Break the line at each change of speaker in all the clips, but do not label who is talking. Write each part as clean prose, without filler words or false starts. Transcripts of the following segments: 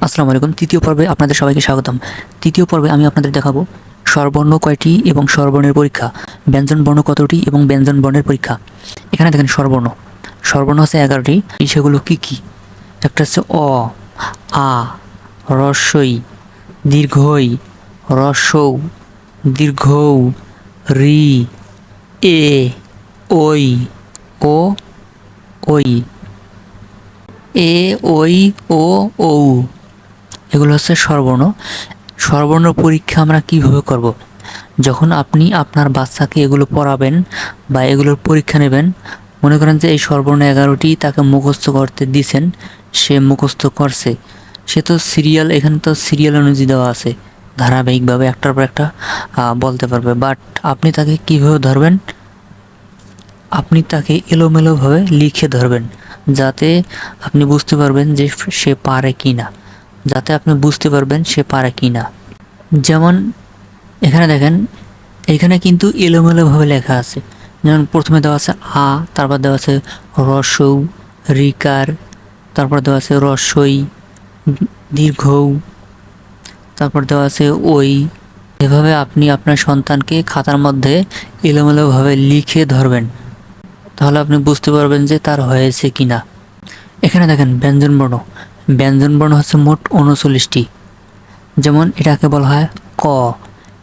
আসসালামু আলাইকুম। তৃতীয় পর্বে আপনাদের সবাইকে স্বাগতম। তৃতীয় পর্বে আমি আপনাদের দেখাবো স্বরবর্ণ কয়টি এবং স্বরবর্ণের পরীক্ষা, ব্যঞ্জন বর্ণ কতটি এবং ব্যঞ্জন বর্ণের পরীক্ষা। এখানে দেখেন স্বরবর্ণ। স্বরবর্ণ আছে 11টি। সেগুলো কি কি? একটা হচ্ছে অ, আ, রস্বই, দীর্ঘই, রস্বৌ, দীর্ঘৌ, রি, এ, ওই, ও, ওই, এ, ওই, ও, ঔ। এগুলো হচ্ছে স্বরবর্ণ। স্বরবর্ণ পরীক্ষা আমরা কিভাবে করব? যখন আপনি আপনার বাচ্চাকে এগুলো পড়াবেন বা এগুলোর পরীক্ষা নেবেন, মনে করেন যে এই স্বরবর্ণ 11টি তাকে মুখস্থ করতে দিছেন, সে মুখস্থ করছে, সে তো সিরিয়াল, এখানে তো সিরিয়াল অনুযায়ী দেওয়া আছে, ধারাবাহিকভাবে একটার পর একটা বলতে পারবে। বাট আপনি তাকে কীভাবে ধরবেন? আপনি তাকে এলোমেলোভাবে লিখে ধরবেন, যাতে আপনি বুঝতে পারবেন যে সে পারে কি না, সে পারে কি না। যেমন এখানে দেখেন, এখানে কিন্তু এলোমেলোভাবে লেখা আছে। যেমন প্রথমে দেওয়া আছে আ, তারপর দেওয়া আছে রস্বৌ, রিকার, তারপর দেওয়া আছে রস্বই, দীর্ঘৌ, তারপর দেওয়া আছে ওই। এভাবে আপনি আপনার সন্তানকে খাতার মধ্যে এলোমেলোভাবে লিখে ধরবেন, তাহলে আপনি বুঝতে পারবেন যে তার হয়েছে কি না। এখানে দেখেন ব্যঞ্জনবর্ণ। ব্যঞ্জনবর্ণ হচ্ছে মোট 39টি। যেমন এটাকে বলা হয় ক,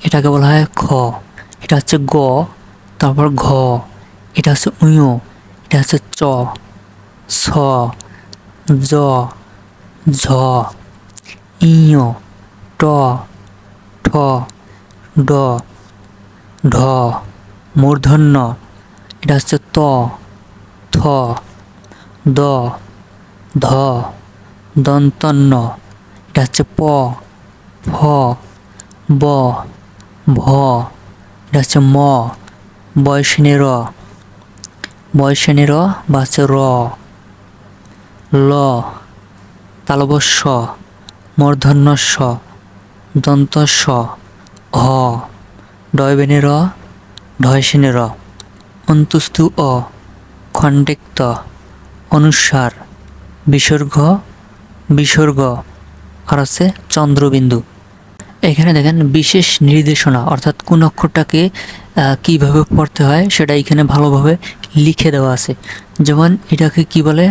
এটাকে বলা হয় খ, এটা হচ্ছে গ, তারপর ঘ, এটা হচ্ছে উঞ, এটা হচ্ছে চ, ছ, জ, ঝ, ইঞ, ট, ঠ, ড, ঢ, মূর্ধন্য, এটা হচ্ছে ত, থ, দ, ধ, দন্তন্য, এটা হচ্ছে প, ফ, ব, ভ, এটা হচ্ছে ম, বয়সিনী র, বয়সিনী র বা হচ্ছে র, ল, তালবস্য, মূর্ধন্য স, দন্ত স, হ, ডয়বেনী র, ঢয়সিনী র, অন্তুস্তু অ, খণ্ডিক্ত, অনুস্বার, বিসর্গ, বিসর্গ, আর আছে চন্দ্রবিন্দু। এখানে দেখেন বিশেষ নির্দেশনা, অর্থাৎ কোন অক্ষরটাকে কিভাবে পড়তে হয় সেটা এখানে ভালোভাবে লিখে দেওয়া আছে। যেমন এটাকে কি বলে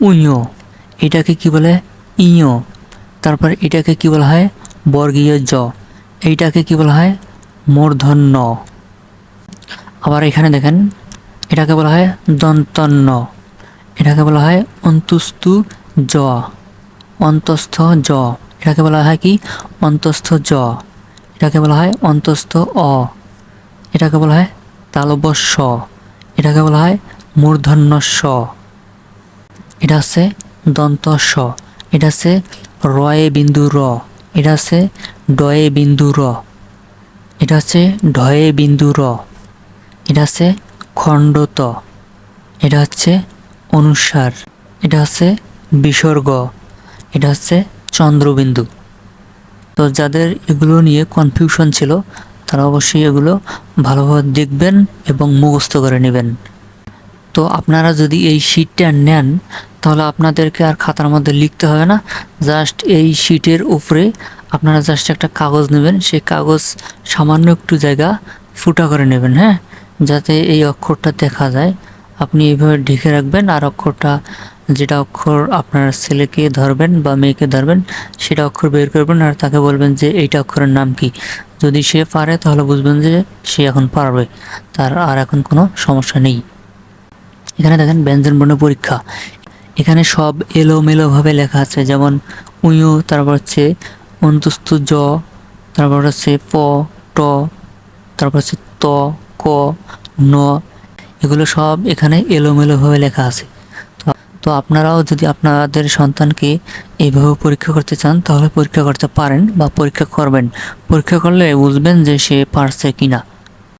উঞ, এটাকে কি বলে ইঞ, তারপর এটাকে কি বলা হয় বর্গীয় জ, এইটাকে কি বলা হয় মূর্ধন্য। আবার এখানে দেখেন এটাকে বলা হয় দন্তন্য, এটাকে বলা হয় অন্তুস্তু জ, অন্তস্থ জ, এটাকে বলা হয় কি অন্তস্থ জ, এটাকে বলা হয় অন্তস্থ অ, এটাকে বলা হয় তালবস্য, এটাকে বলা হয় মূর্ধন্য স, এটা আছে দন্ত স, এটা আছে রয়ে বিন্দু র, এটা আছে ডয়ে বিন্দু র, এটা আছে ঢয়ে বিন্দু র, এটা আছে খণ্ডত, এটা হচ্ছে অনুস্বার, এটা হচ্ছে বিসর্গ, এটা হচ্ছে চন্দ্রবিন্দু। তো যাদের এগুলো নিয়ে কনফিউশন ছিল তারা অবশ্যই এগুলো ভালোভাবে দেখবেন এবং মুখস্থ করে নেবেন। তো আপনারা যদি এই শিটটা নেন তাহলে আপনাদেরকে আর খাতার মধ্যে লিখতে হবে না। জাস্ট এই শিটের উপরে আপনারা জাস্ট একটা কাগজ নেবেন, সেই কাগজ সামান্য একটু জায়গা ফুটা করে নেবেন, হ্যাঁ, যাতে এই অক্ষরটা দেখা যায়। আপনি এইভাবে ঢেকে রাখবেন, আর অক্ষরটা, যেটা অক্ষর আপনার ছেলেকে ধরবেন বা মেয়েকে ধরবেন সেটা অক্ষর বের করবেন আর তাকে বলবেন যে এইটা অক্ষরের নাম কি। যদি সে পারে তাহলে বুঝবেন যে সে এখন পারবে, তার আর এখন কোনো সমস্যা নেই। এখানে দেখেন ব্যঞ্জনবর্ণ পরীক্ষা। এখানে সব এলোমেলোভাবে লেখা আছে, যেমন উঞ, তারপর হচ্ছে অন্তুস্তু জ, তারপর হচ্ছে প, ট, তারপর হচ্ছে ত, ক, ন, এগুলো সব এখানে এলোমেলোভাবে লেখা আছে। তো আপনারাও যদি আপনাদের সন্তানকে এইভাবে পরীক্ষা করতে চান তাহলে পরীক্ষা করতে পারেন বা পরীক্ষা করবেন। পরীক্ষা করলে বুঝবেন যে সে পারছে কিনা।